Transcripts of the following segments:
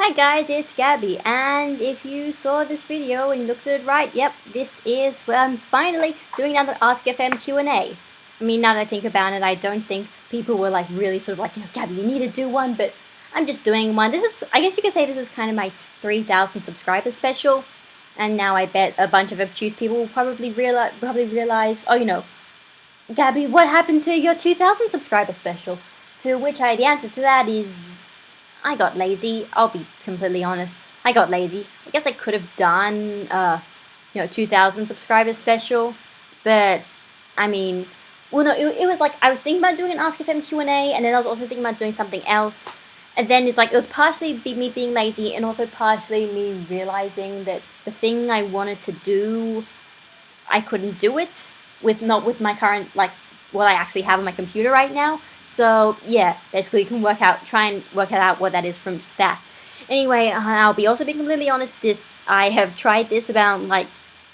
Hi guys, it's Gabby, and if you saw this video and you looked at it right, yep, this is where I'm finally doing another Ask FM Q&A. I mean, now that I think about it, I don't think people were like really sort of like, Gabby, you need to do one, but I'm just doing one. This is, I guess you could say this is kind of my 3,000 subscriber special, and now I bet a bunch of obtuse people will probably realize, oh, Gabby, what happened to your 2,000 subscriber special? To which the answer to that is I got lazy. I'll be completely honest. I got lazy. I guess I could have done, 2,000 subscribers special, but I mean, well, no, it was like I was thinking about doing an Ask FM Q&A, and then I was also thinking about doing something else, and then it's like it was partially me being lazy, and also partially me realizing that the thing I wanted to do, I couldn't do it not with my current what I actually have on my computer right now. So yeah, basically you can try and work out what that is from just that. Anyway, I'll be also being completely honest. I have tried this about like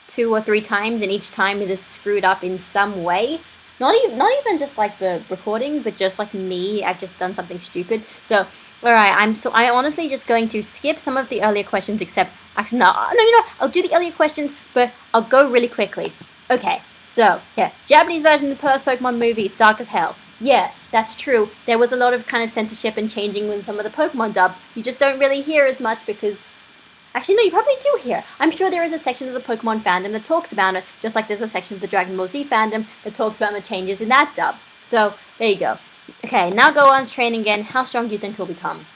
2 or 3 times, and each time it is screwed up in some way. Not even just like the recording, but just like me. I've just done something stupid. So alright, I'm honestly just going to skip some of the earlier questions, except actually no, I'll do the earlier questions, but I'll go really quickly. Okay, so yeah, Japanese version of the first Pokemon movie is dark as hell. Yeah, that's true. There was a lot of kind of censorship and changing with some of the Pokemon dub. You just don't really hear as much because... Actually, no, you probably do hear. I'm sure there is a section of the Pokemon fandom that talks about it, just like there's a section of the Dragon Ball Z fandom that talks about the changes in that dub. So, there you go. Okay, now go on training again. How strong do you think he'll become?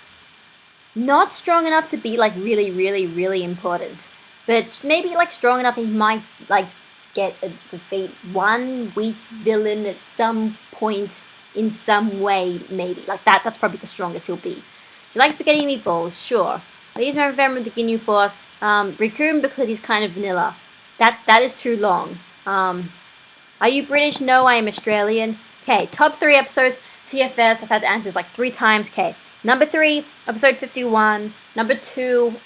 Not strong enough to be, like, really, really, really important. But maybe, like, strong enough that he might, like, defeat one weak villain at some point in some way, maybe. Like that's probably the strongest he'll be. Do you like spaghetti meatballs? Sure. Please remember the Ginyu Force. Rikun because he's kind of vanilla. That is too long. Are you British? No, I am Australian. Okay, top 3 episodes, TFS. I've had to answer this like 3 times. Okay, number 3, episode 51. Number 2,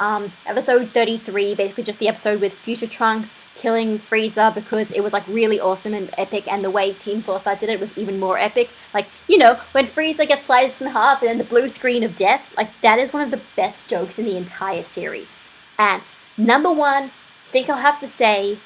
episode 33, basically just the episode with Future Trunks killing Frieza because it was like really awesome and epic, and the way Team Forsyth did it was even more epic. Like, when Frieza gets sliced in half and then the blue screen of death, like that is one of the best jokes in the entire series. And number 1, I think I'll have to say,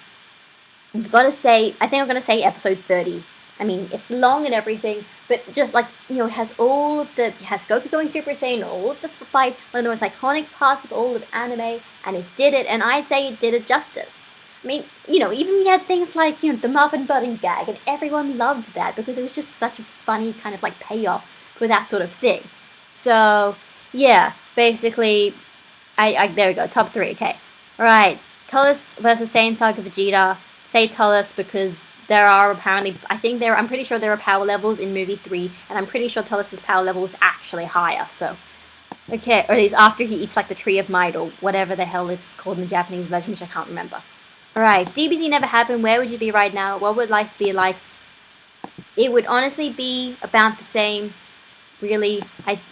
I think I'm gonna say episode 30. I mean, it's long and everything, but just like, it has it has Goku going Super Saiyan, all of the fight, one of the most iconic parts of all of anime, and it did it, and I'd say it did it justice. I mean, even we had things like, the muffin budding gag, and everyone loved that because it was just such a funny kind of like payoff for that sort of thing. So, yeah, basically, there we go, top 3, okay. Alright, Tullus versus Saiyan Saga Vegeta. Say Tullus because there are apparently, I'm pretty sure there are power levels in movie 3, and I'm pretty sure Tullus's power level is actually higher, so. Okay, or at least after he eats like the Tree of Might, or whatever the hell it's called in the Japanese version, which I can't remember. Alright, DBZ never happened, where would you be right now? What would life be like? It would honestly be about the same, really.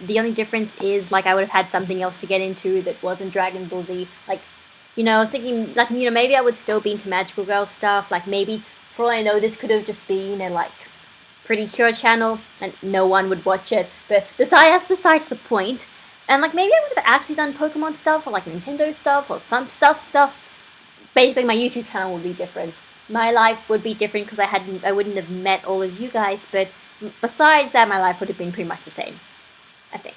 The only difference is, like, I would have had something else to get into that wasn't Dragon Ball Z. Like, I was thinking, like, maybe I would still be into Magical Girl stuff. Like, maybe, for all I know, this could have just been a, like, Pretty Cure channel, and no one would watch it. But that's besides the point. And, like, maybe I would have actually done Pokemon stuff, or, like, Nintendo stuff, or some stuff. Basically, my YouTube channel would be different. My life would be different because I wouldn't have met all of you guys, but besides that, my life would have been pretty much the same, I think.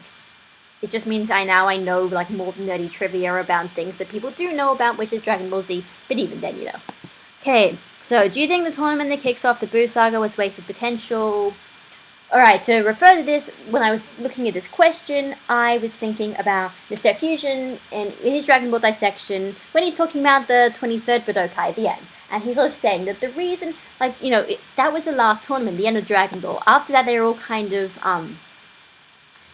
It just means I know, like, more nerdy trivia about things that people do know about, which is Dragon Ball Z, but even then, Okay, so do you think the tournament that kicks off the Boo Saga was wasted potential? Alright, to refer to this, when I was looking at this question, I was thinking about Mr. Fusion and in his Dragon Ball dissection, when he's talking about the 23rd Budokai at the end. And he's sort of saying that the reason, like, that was the last tournament, the end of Dragon Ball. After that, they were all kind of,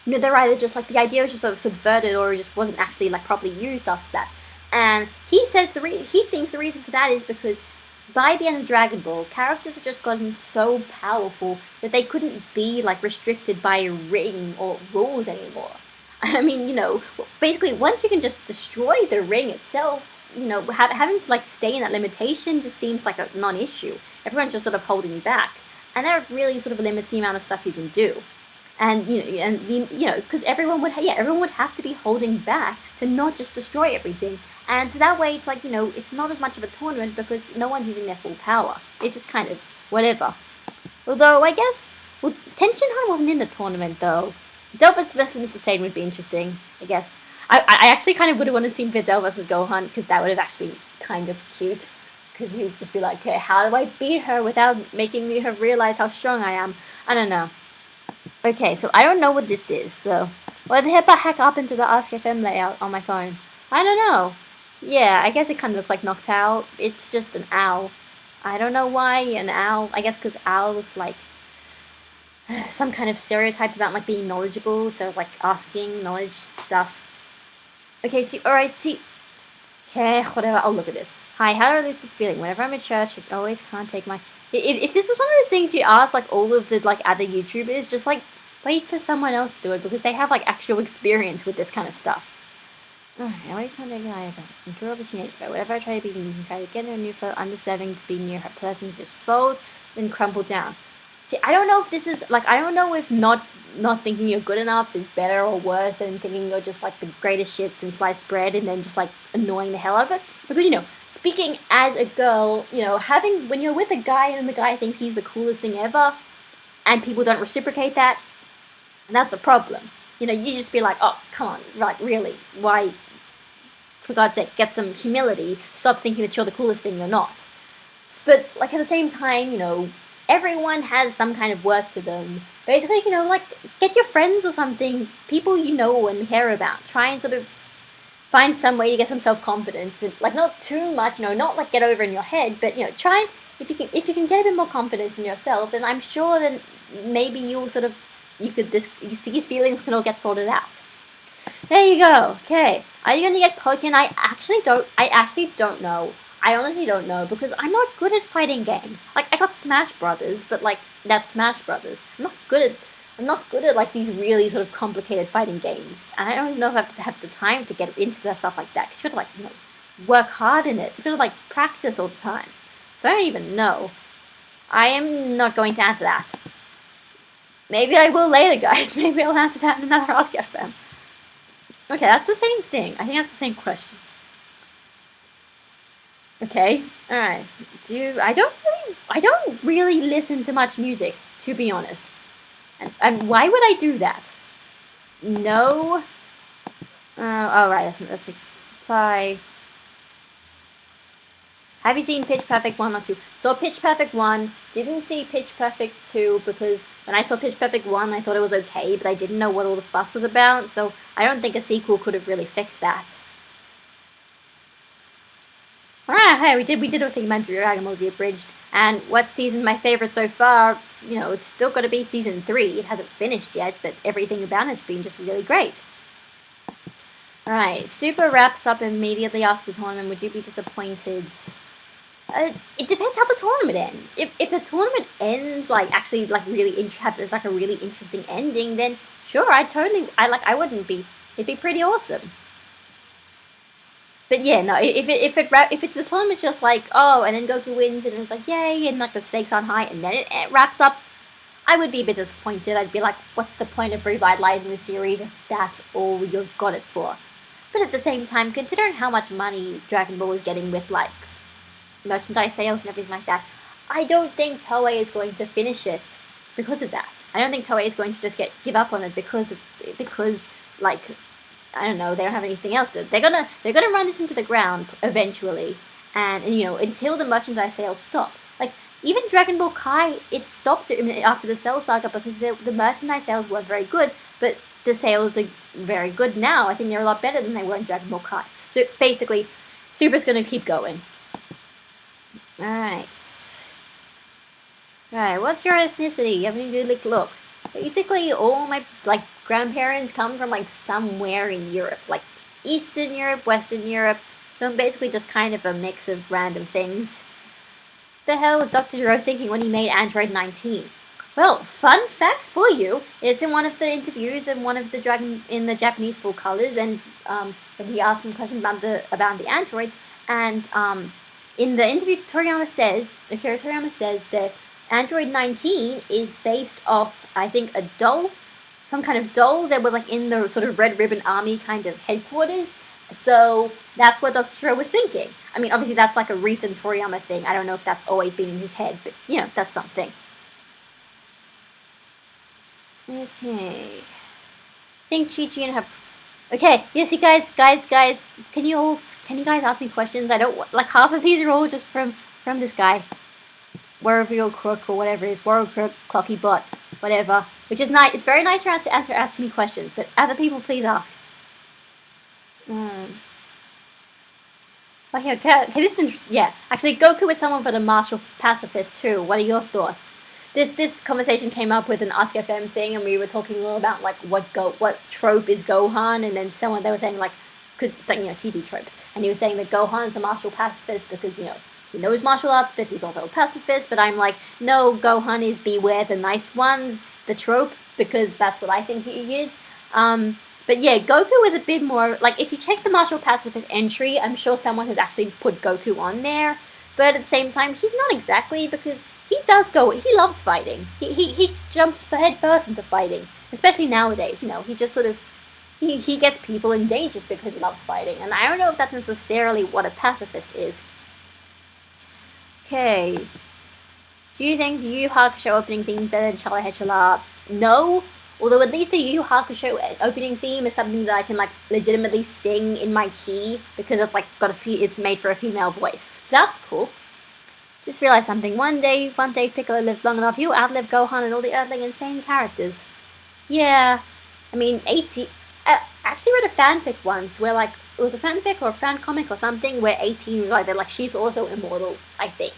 they're either just, like, the idea was just sort of subverted or it just wasn't actually, like, properly used after that. And he says he thinks the reason for that is because by the end of Dragon Ball, characters had just gotten so powerful that they couldn't be, like, restricted by a ring or rules anymore. I mean, basically, once you can just destroy the ring itself, having to, like, stay in that limitation just seems like a non-issue. Everyone's just sort of holding back. And that really sort of limits the amount of stuff you can do. And because everyone would have to be holding back to not just destroy everything. And so that way it's like, it's not as much of a tournament because no one's using their full power. It's just kind of whatever. Although I guess, well, Tenshinhan wasn't in the tournament though. Videl versus Mr. Satan would be interesting, I guess. I actually kind of would have wanted to see Videl versus Gohan because that would have actually been kind of cute. Because he would just be like, okay, how do I beat her without making me realize how strong I am? I don't know. Okay, so I don't know what this is, so what the heck happened to the Ask FM layout on my phone? I don't know. Yeah, I guess it kind of looks like Noctowl. It's just an owl. I don't know why an owl. I guess because owls like some kind of stereotype about like being knowledgeable, so like asking knowledge stuff. Okay, okay, whatever. I'll look at this. Hi, how do I lose this feeling? Whenever I'm at church, I always can't take my. If this was one of those things you ask like all of the like other YouTubers, just like wait for someone else to do it because they have like actual experience with this kind of stuff. I always can't take my control of a teenager. Whenever I try to be mean, try to get a new foe undeserving to be near her person, just fold, then crumple down. See, I don't know if this is like I don't know if not thinking you're good enough is better or worse than thinking you're just like the greatest shit since sliced bread and then just like annoying the hell out of it. Because speaking as a girl, having when you're with a guy and the guy thinks he's the coolest thing ever, and people don't reciprocate that, that's a problem. You just be like, oh, come on, like really, why? For God's sake, get some humility. Stop thinking that you're the coolest thing you're not. But like at the same time, everyone has some kind of work to them. Basically, like get your friends or something, people you know and care about. Try and sort of find some way to get some self-confidence, and like not too much, not like get over in your head, but try and if you can get a bit more confidence in yourself, then I'm sure that maybe these feelings can all get sorted out. There you go. Okay, are you gonna get Pokemon? I actually don't know. I honestly don't know because I'm not good at fighting games. Like I got Smash Brothers, but like that's Smash Brothers. I'm not good at like these really sort of complicated fighting games, and I don't even know if I have the time to get into that stuff like that. Because you gotta like work hard in it. You gotta like practice all the time. So I don't even know. I am not going to answer that. Maybe I will later, guys. Maybe I'll answer that in another Ask FM. Okay, that's the same thing. I think that's the same question. Okay, alright. I don't really listen to much music, to be honest. And why would I do that? No. Alright, let's apply. Have you seen Pitch Perfect 1 or 2? Saw Pitch Perfect 1, didn't see Pitch Perfect 2 because when I saw Pitch Perfect 1 I thought it was okay, but I didn't know what all the fuss was about, so I don't think a sequel could have really fixed that. Alright, hey, we did a thing about Dragon Ball Z Abridged, and what season my favorite so far, it's still got to be season 3. It hasn't finished yet, but everything about it's been just really great. Alright, if Super wraps up immediately after the tournament, would you be disappointed? It depends how the tournament ends. If the tournament ends actually really has like a really interesting ending, then sure, I wouldn't be. It'd be pretty awesome. But yeah, no. If it's the tournament's just like and then Goku wins and it's like yay and like the stakes aren't high and then it wraps up, I would be a bit disappointed. I'd be like, what's the point of revitalizing the series if that's all you've got it for? But at the same time, considering how much money Dragon Ball is getting with like merchandise sales and everything like that, I don't think Toei is going to finish it because of that. I don't think Toei is going to just give up on it because like I don't know, they don't have anything else to. They're gonna run this into the ground eventually, and until the merchandise sales stop. Like even Dragon Ball Kai, it stopped after the Cell Saga because the merchandise sales were very good, but the sales are very good now. I think they're a lot better than they were in Dragon Ball Kai. So basically, Super's gonna keep going. Alright. Alright, what's your ethnicity? You have any good look? Basically, all my grandparents come from somewhere in Europe, like Eastern Europe, Western Europe. So I'm basically just kind of a mix of random things. The hell was Dr. Gero thinking when he made Android 19? Well, fun fact for you, it's in one of the interviews in one of the Japanese full colors, and when he asked him a question about the androids, and in the interview, Toriyama says that Android 19 is based off, I think, a doll some kind of doll that was like in the sort of Red Ribbon Army kind of headquarters. So that's what Dr. Gero was thinking. I mean, obviously that's like a recent Toriyama thing. I don't know if that's always been in his head, but you know, that's something. Okay. I think Chi-Chi and her... Okay, yes, you guys, can you guys ask me questions? I don't, like, half of these are all just from this guy. Warrior Crook or whatever it is. Warrior Crook, Clocky Bot, whatever. Which is nice. It's very nice to answer me questions, but other people, please ask. Oh, yeah, okay, this is, yeah. Actually, Goku is someone but a martial pacifist too. What are your thoughts? This conversation came up with an Ask FM thing, and we were talking a little about like what trope is Gohan, and then they were saying like, because you know, TV tropes, and he was saying that Gohan is a martial pacifist because you know he knows martial arts, but he's also a pacifist. But I'm like, no, Gohan is beware the nice ones, the trope, because that's what I think he is. But yeah, Goku is a bit more, like, if you check the martial pacifist entry, I'm sure someone has actually put Goku on there. But at the same time, he's not exactly, because he loves fighting. He jumps head first into fighting. Especially nowadays, you know, he just sort of, he gets people endangered because he loves fighting. And I don't know if that's necessarily what a pacifist is. Okay. Do you think the Yu Yu Hakusho opening theme is better than Chala Hechala? No. Although at least the Yu Yu Hakusho opening theme is something that I can like legitimately sing in my key because it's like it's made for a female voice. So that's cool. Just realized something. One day Piccolo lives long enough, he'll outlive Gohan and all the other insane characters. Yeah. I mean, 18... I actually read a fanfic once where like, it was a fanfic or a fan comic or something where 18 was like she's also immortal, I think.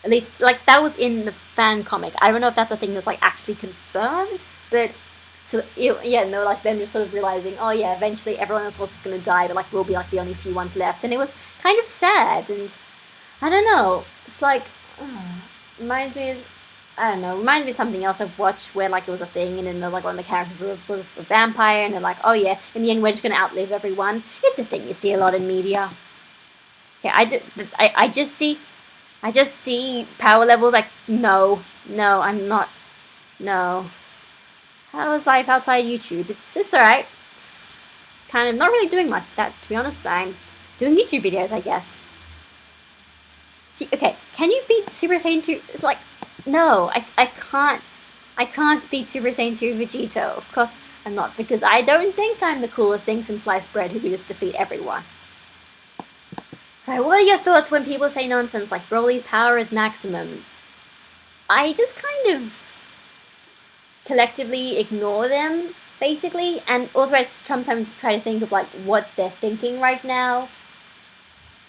At least, like, that was in the fan comic. I don't know if that's a thing that's like actually confirmed, but... So, yeah, no, like, them just sort of realizing, oh, yeah, eventually everyone else is going to die, but, like, we'll be, like, the only few ones left. And it was kind of sad, and I don't know. It's like, reminds me of something else I've watched where, like, it was a thing, and then, like, one of the characters was a vampire, and they're like, oh, yeah, in the end, we're just going to outlive everyone. It's a thing you see a lot in media. Okay, I just see power levels, like, no, I'm not, no. How's life outside YouTube? It's alright. It's kind of not really doing much of that, to be honest. I'm doing YouTube videos, I guess. See, okay, can you beat Super Saiyan 2? It's like, no, I can't beat Super Saiyan 2 Vegito. Of course I'm not, because I don't think I'm the coolest thing since sliced bread who can just defeat everyone. Alright, what are your thoughts when people say nonsense like Broly's power is maximum? I just kind of collectively ignore them, basically, and also I sometimes try to think of like what they're thinking right now.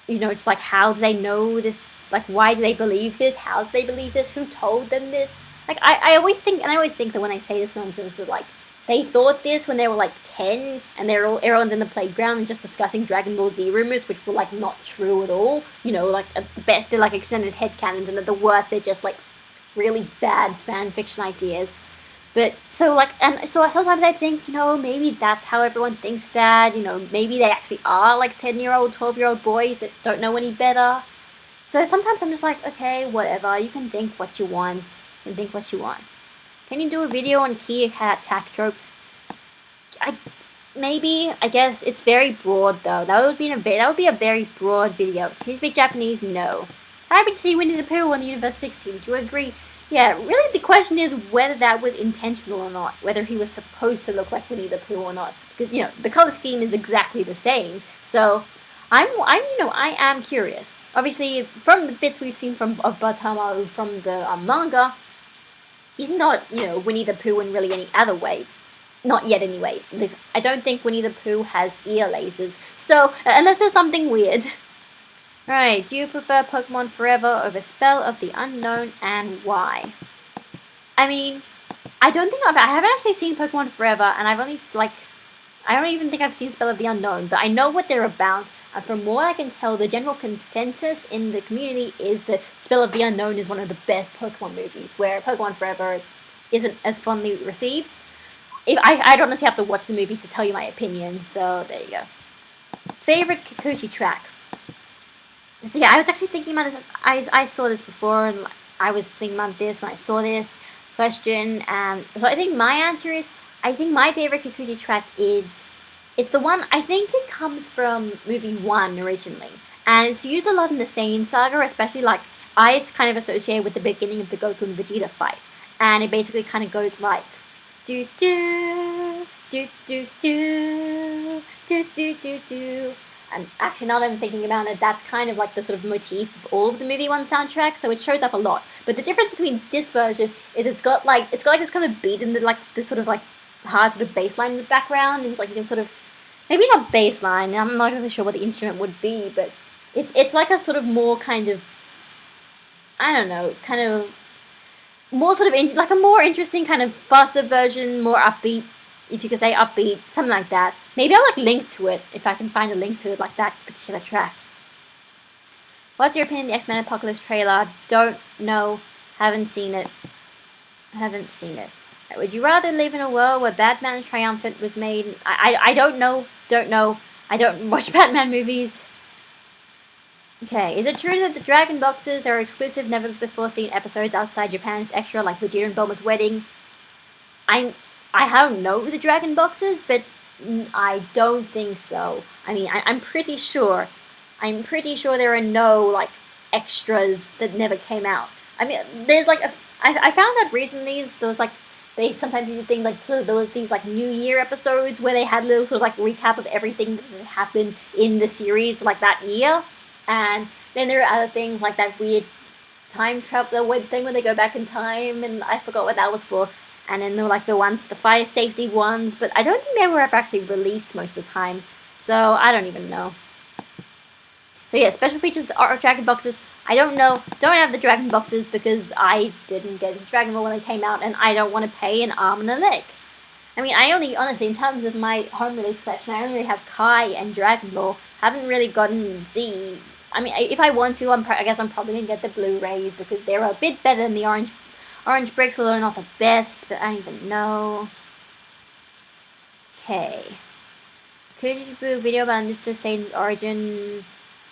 You know, it's like, how do they know this? Like, why do they believe this? How do they believe this? Who told them this? Like, I always think that when I say this nonsense, that like they thought this when they were like 10, and everyone's in the playground and just discussing Dragon Ball Z rumors, which were like not true at all. You know, like at the best they're like extended headcanons, and at the worst they're just like really bad fan fiction ideas. But, so sometimes I think, you know, maybe that's how everyone thinks that, you know, maybe they actually are, like, 10-year-old, 12-year-old boys that don't know any better. So sometimes I'm just like, okay, whatever, you can think what you want, Can you do a video on key attack trope? I guess it's very broad, though. That would be a very broad video. Can you speak Japanese? No. Happy to see Winnie the Pooh on the Universe 16. Do you agree? Yeah, really the question is whether that was intentional or not, whether he was supposed to look like Winnie the Pooh or not, because, you know, the color scheme is exactly the same, so I am curious. Obviously, from the bits we've seen of Bartamaru from the manga, he's not, you know, Winnie the Pooh in really any other way. Not yet, anyway. At least, I don't think Winnie the Pooh has ear lasers, so, unless there's something weird. Right, do you prefer Pokemon Forever over Spell of the Unknown, and why? I mean, I haven't actually seen Pokemon Forever, and I don't even think I've seen Spell of the Unknown, but I know what they're about, and from what I can tell, the general consensus in the community is that Spell of the Unknown is one of the best Pokemon movies, where Pokemon Forever isn't as fondly received. I'd honestly have to watch the movies to tell you my opinion, so there you go. Favorite Kikuchi track? So yeah, I was actually thinking about this. I saw this before, and I was thinking about this when I saw this question. So I think my answer is I think my favorite Kikuchi track is, it's the one, I think it comes from movie 1 originally. And it's used a lot in the Saiyan saga, especially like, I kind of associate with the beginning of the Goku and Vegeta fight. And it basically kind of goes like, do do, do do do, do do do do. And actually, now that I'm thinking about it, that's kind of like the sort of motif of all of the movie 1 soundtracks, so it shows up a lot. But the difference between this version is it's got like this kind of beat in the like this sort of like hard sort of bass line in the background, and it's like you can sort of, maybe not bass line, I'm not really sure what the instrument would be, but it's like a sort of more kind of, I don't know, kind of more sort of like a more interesting kind of faster version, more upbeat, if you could say upbeat, something like that. Maybe I'll like link to it if I can find a link to it, like that particular track. What's your opinion of the X-Men Apocalypse trailer? Don't know, haven't seen it. Would you rather live in a world where Batman Triumphant was made? I don't know. I don't watch Batman movies. Okay, is it true that the Dragon Boxes are exclusive, never before seen episodes outside Japan's extra, like Vegeta and Bulma's wedding? I don't know the Dragon Boxes, but I don't think so. I mean, I'm pretty sure. I'm pretty sure there are no like extras that never came out. I mean, there's like I found that recently there was like, they sometimes do things like, so there was these like New Year episodes where they had little sort of like recap of everything that had happened in the series like that year, and then there are other things like that weird time travel thing where they go back in time, and I forgot what that was for. And then there were like the fire safety ones, but I don't think they were ever actually released most of the time, so I don't even know. So yeah, special features are Dragon Boxes. I don't have the Dragon Boxes because I didn't get the Dragon Ball when they came out, and I don't want to pay an arm and a leg. I mean, I only, honestly, in terms of my home release collection, I only really have Kai and Dragon Ball. Haven't really gotten Z. I mean, if I want to, I guess I'm probably gonna get the Blu-rays because they're a bit better than the Orange Bricks, although not the best. But I don't even know. Okay. Could you do a video about Mr. Satan's origin?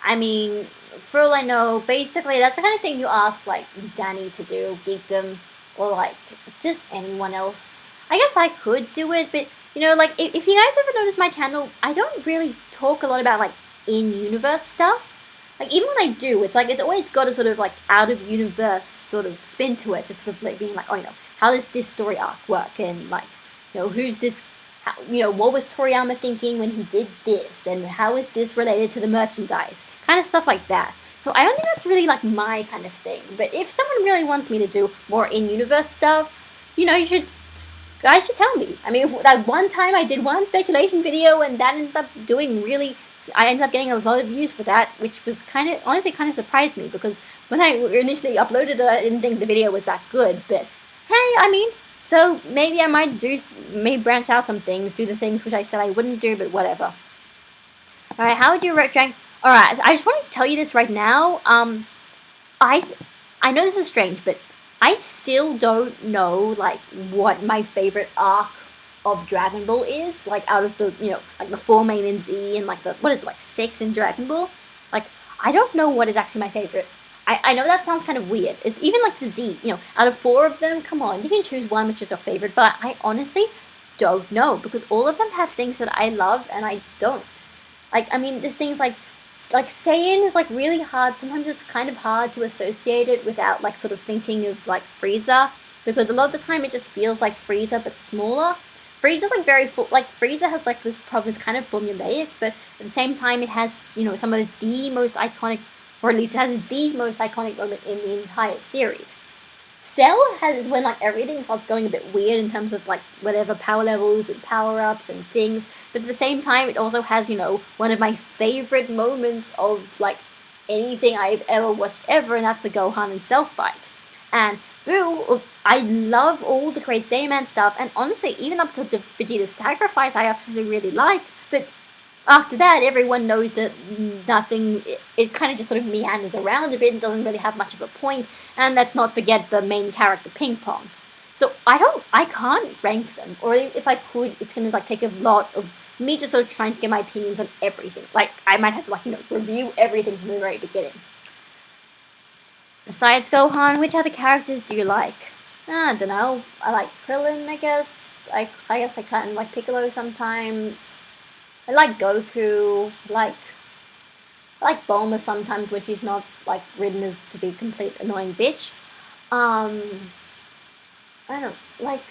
I mean, for all I know, basically that's the kind of thing you ask like Danny to do, Geekdom, or like just anyone else. I guess I could do it, but you know, like if you guys ever notice my channel, I don't really talk a lot about like in-universe stuff. Like even when I do, it's like it's always got a sort of like out-of-universe sort of spin to it, just sort of like being like, oh, you know, how does this story arc work, and like, you know, who's this, how, you know, what was Toriyama thinking when he did this, and how is this related to the merchandise, kind of stuff like that. So I don't think that's really like my kind of thing. But if someone really wants me to do more in-universe stuff, you know, guys should tell me. I mean, that one time I did one speculation video, and that ended up doing really. I ended up getting a lot of views for that, which was honestly kind of surprised me, because when I initially uploaded it, I didn't think the video was that good. But hey, I mean, so maybe I may branch out some things, do the things which I said I wouldn't do, but whatever. Alright, how would you rank? Alright, I just want to tell you this right now. I know this is strange, but I still don't know, like, what my favorite arc of Dragon Ball is. Like, out of the, you know, like the 4 main in Z and, like, what is it, like, 6 in Dragon Ball? Like, I don't know what is actually my favorite. I know that sounds kind of weird. It's even, like, the Z, you know, out of 4 of them, come on, you can choose one which is your favorite, but I honestly don't know, because all of them have things that I love and I don't. Like, I mean, there's things like Saiyan is like really hard. Sometimes it's kind of hard to associate it without like sort of thinking of like Frieza, because a lot of the time it just feels like Frieza but smaller. Frieza's like Frieza has like this problem. It's kind of formulaic, but at the same time it has, you know, some of the most iconic, or at least it has the most iconic moment in the entire series. Cell has when like everything starts going a bit weird in terms of like whatever power levels and power ups and things, but at the same time it also has, you know, one of my favorite moments of like anything I've ever watched ever, and that's the Gohan and Cell fight. And Boo, I love all the Great Saiyaman stuff, and honestly, even up to Vegeta's sacrifice, I actually really like. But after that, everyone knows that nothing, it kind of just sort of meanders around a bit and doesn't really have much of a point, and let's not forget the main character, Ping Pong. So I can't rank them, or if I could, it's gonna like take a lot of me just sort of trying to get my opinions on everything. Like, I might have to like, you know, review everything from the very beginning. Besides Gohan, which other characters do you like? I don't know, I like Krillin, I guess. I guess I kind of like Piccolo sometimes. I like Goku. I like Bulma sometimes, when she's not like written as to be a complete annoying bitch. Um, I don't like.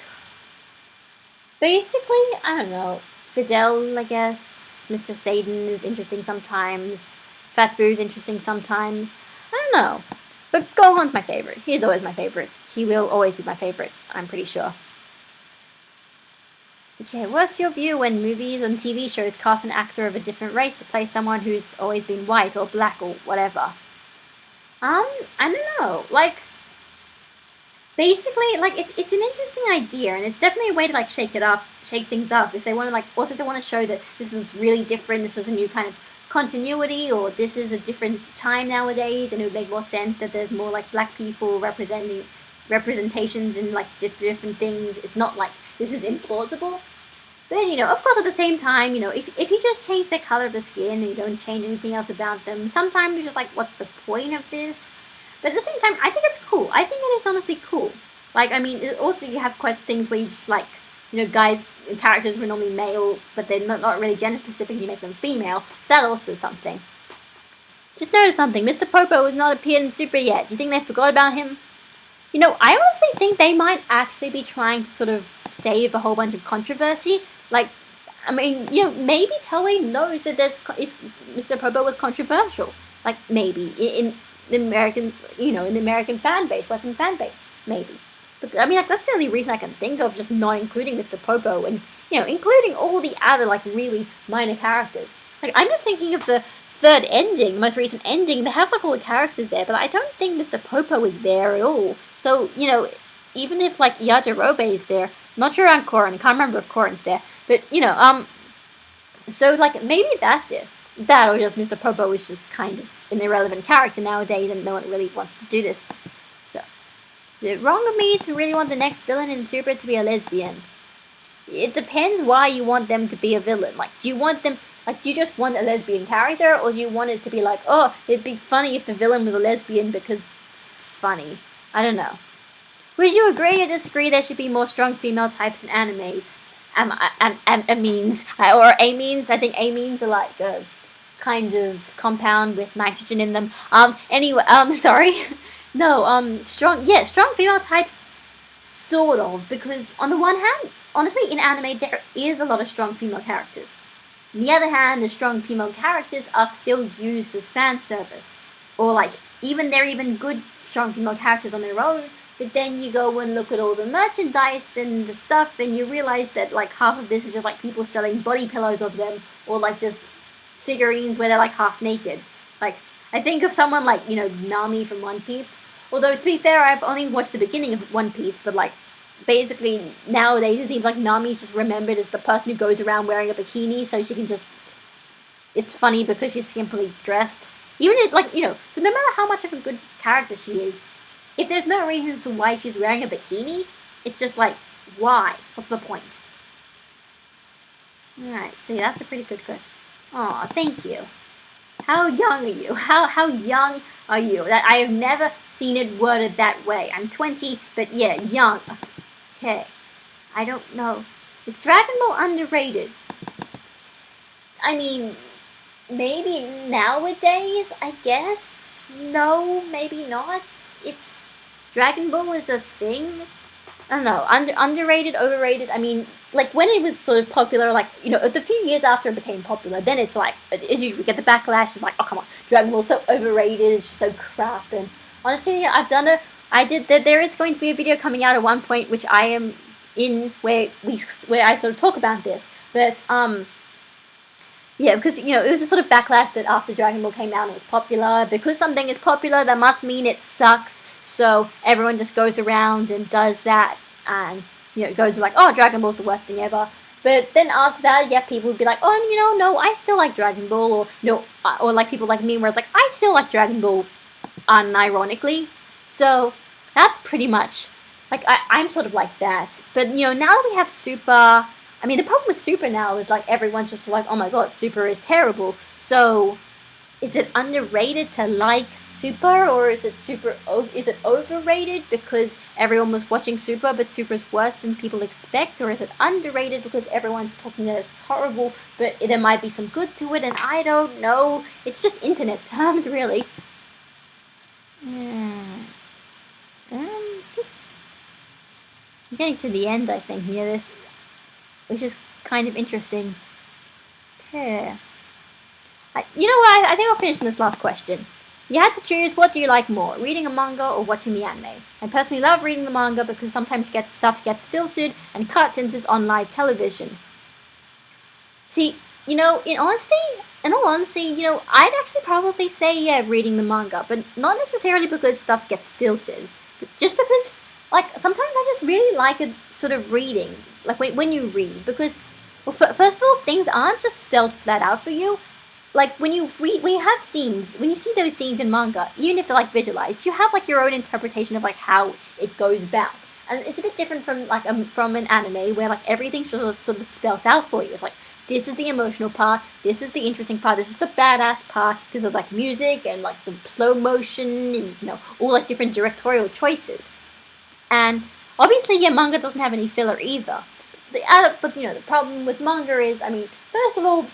Basically, I don't know. Fidel, I guess. Mr. Satan is interesting sometimes. Fat Boo's interesting sometimes. I don't know. But Gohan's my favorite. He's always my favorite. He will always be my favorite, I'm pretty sure. Okay, what's your view when movies and TV shows cast an actor of a different race to play someone who's always been white or black or whatever? I don't know. Like, basically, like, it's an interesting idea, and it's definitely a way to like shake things up. If they want to also if they want to show that this is really different, this is a new kind of continuity, or this is a different time nowadays, and it would make more sense that there's more like black people representations in like different things. It's not like this is implausible. But then, of course, at the same time, if you just change their color of the skin and you don't change anything else about them, sometimes you're just like, what's the point of this? But at the same time, I think it's cool. I think it is honestly cool. Like, I mean, also you have quite things where you just like, guys, characters who are normally male, but they're not really gender specific, and you make them female. So that also is something. Just notice something. Mr. Popo has not appeared in Super yet. Do you think they forgot about him? I honestly think they might actually be trying to sort of save a whole bunch of controversy. Like, I mean, maybe Toei knows that Mr. Popo was controversial. Like, maybe in the American, in the American fan base, Western fan base, maybe. But I mean, like, that's the only reason I can think of, just not including Mr. Popo and including all the other like really minor characters. Like, I'm just thinking of the third ending, the most recent ending. They have like all the characters there, but I don't think Mr. Popo is there at all. So even if like Yajirobe is there, I'm not sure on Korin. I can't remember if Korin's there, but so like maybe that's it. That or just Mr. Popo is just kind of an irrelevant character nowadays, and no one really wants to do this. So, is it wrong of me to really want the next villain in Super to be a lesbian? It depends why you want them to be a villain. Like, do you just want a lesbian character, or do you want it to be like, oh, it'd be funny if the villain was a lesbian because funny? I don't know. Would you agree or disagree there should be more strong female types in animes? Amines. Or amines. I think amines are like a kind of compound with nitrogen in them. Anyway, sorry. No, strong female types, sort of, because on the one hand, honestly, in anime, there is a lot of strong female characters. On the other hand, the strong female characters are still used as fan service. Or like, they're even good strong female characters on their own, but then you go and look at all the merchandise and the stuff, and you realize that like half of this is just like people selling body pillows of them, or like just figurines where they're like half naked. Like, I think of someone like, Nami from One Piece. Although, to be fair, I've only watched the beginning of One Piece, but like, basically, nowadays it seems like Nami's just remembered as the person who goes around wearing a bikini, so she can just... It's funny because she's simply dressed. Even if, like, so no matter how much of a good character she is, if there's no reason to why she's wearing a bikini, it's just like, why? What's the point? Alright, so yeah, that's a pretty good question. Aw, thank you. How young are you? How young are you? That I have never seen it worded that way. I'm 20, but yeah, young. Okay. I don't know. Is Dragon Ball underrated? I mean, maybe nowadays, I guess. No, maybe not. Dragon Ball is a thing. I don't know, underrated, overrated. I mean, like, when it was sort of popular, like, the few years after it became popular, then it's like, as you get the backlash, it's like, oh, come on, Dragon Ball's so overrated, it's just so crap, and honestly, there is going to be a video coming out at one point, which I am in, where I sort of talk about this, but, yeah, because, it was a sort of backlash that after Dragon Ball came out and it was popular, because something is popular, that must mean it sucks. So everyone just goes around and does that, and it goes like, oh, Dragon Ball's the worst thing ever. But then after that, yeah, people would be like, oh, no, I still like Dragon Ball, or no, or like people like me, where it's like, I still like Dragon Ball, unironically. So that's pretty much like I'm sort of like that. But now that we have Super, I mean, the problem with Super now is like everyone's just like, oh my god, Super is terrible. So is it underrated to like Super, or is it is it overrated because everyone was watching Super, but Super's worse than people expect, or is it underrated because everyone's talking that it's horrible, but there might be some good to it, and I don't know. It's just internet terms, really. Just getting to the end, I think, near this, which is kind of interesting. Okay. You know what? I think I'll finish in this last question. You had to choose, what do you like more, reading a manga or watching the anime? I personally love reading the manga because sometimes stuff gets filtered and cut since it's on live television. See, in all honesty, I'd actually probably say, yeah, reading the manga, but not necessarily because stuff gets filtered. Just because, like, sometimes I just really like a sort of reading, like when you read, because, well, first of all, things aren't just spelled flat out for you. Like, when you have scenes, when you see those scenes in manga, even if they're, like, visualized, you have, like, your own interpretation of, like, how it goes about. And it's a bit different from, like, from an anime where, like, everything's sort of spelled out for you. It's like, this is the emotional part, this is the interesting part, this is the badass part, because there's, like, music and, like, the slow motion and, all, like, different directorial choices. And obviously, yeah, manga doesn't have any filler either. But the problem with manga is, I mean, first of all,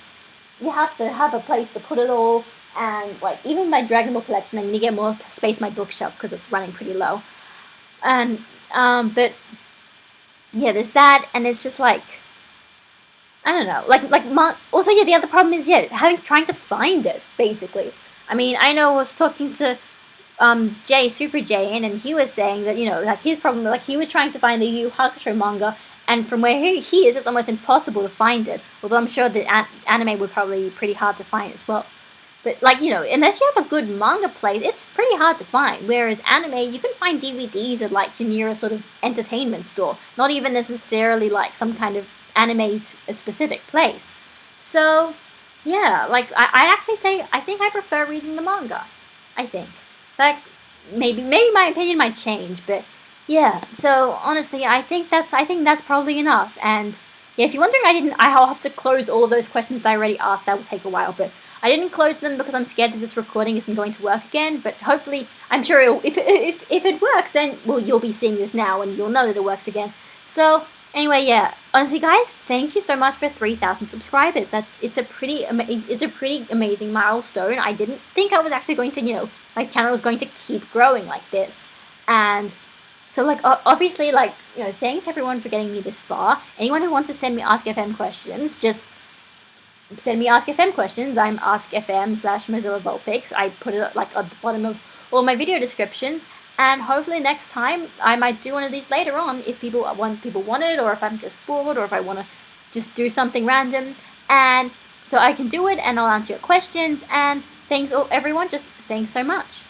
you have to have a place to put it all, and, like, even my Dragon Ball collection, I need to get more space on my bookshelf because it's running pretty low. And but yeah, there's that, and it's just like, I don't know, also, yeah, the other problem is, yeah, trying to find it, basically. I mean, I know I was talking to Jay Super Jane, and he was saying that, like, his problem, like, he was trying to find the Yu Yu Hakusho manga, and from where he is, it's almost impossible to find it. Although I'm sure that anime would probably be pretty hard to find as well. But, like, unless you have a good manga place, it's pretty hard to find. Whereas anime, you can find DVDs at, like, your nearest sort of entertainment store. Not even necessarily, like, some kind of anime-specific place. So, yeah, like, I'd actually say I think I prefer reading the manga. I think. Like, maybe my opinion might change, but yeah. So honestly, I think that's probably enough. And yeah, if you're wondering, I'll have to close all of those questions that I already asked. That will take a while, but I didn't close them because I'm scared that this recording isn't going to work again. But hopefully, I'm sure if it works, then you'll be seeing this now and you'll know that it works again. So anyway, yeah. Honestly, guys, thank you so much for 3,000 subscribers. It's a pretty amazing milestone. I didn't think I was actually going to, my channel was going to keep growing like this. And so, like, obviously, like, thanks everyone for getting me this far. Anyone who wants to send me Ask FM questions, just send me Ask FM questions. I'm AskFM/Mozilla Vulpix. I put it, like, at the bottom of all my video descriptions. And hopefully next time I might do one of these later on if people want it, or if I'm just bored, or if I want to just do something random. And so I can do it, and I'll answer your questions. And thanks, everyone. Just thanks so much.